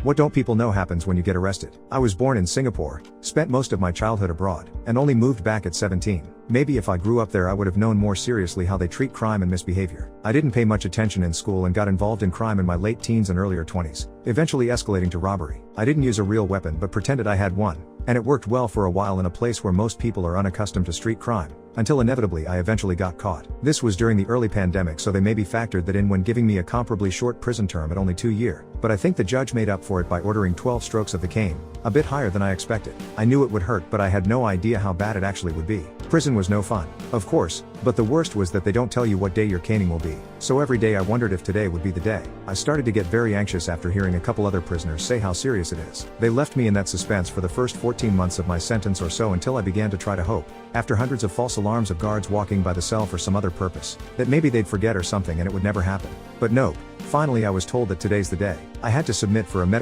What don't people know happens when you get arrested? I was born in Singapore, spent most of my childhood abroad, and only moved back at 17. Maybe if I grew up there I would have known more seriously how they treat crime and misbehavior. I didn't pay much attention in school and got involved in crime in my late teens and earlier 20s, eventually escalating to robbery. I didn't use a real weapon but pretended I had one, and it worked well for a while in a place where most people are unaccustomed to street crime, until inevitably I eventually got caught. This was during the early pandemic, so they maybe factored that in when giving me a comparably short prison term at only 2 years, but I think the judge made up for it by ordering 12 strokes of the cane, a bit higher than I expected. I knew it would hurt, but I had no idea how bad it actually would be. Prison was no fun, of course, but the worst was that they don't tell you what day your caning will be. So every day I wondered if today would be the day. I started to get very anxious after hearing a couple other prisoners say how serious it is. They left me in that suspense for the first 14 months of my sentence or so, until I began to try to hope, after hundreds of false alarms of guards walking by the cell for some other purpose, that maybe they'd forget or something and it would never happen. But nope. Finally I was told that today's the day. I had to submit for a medical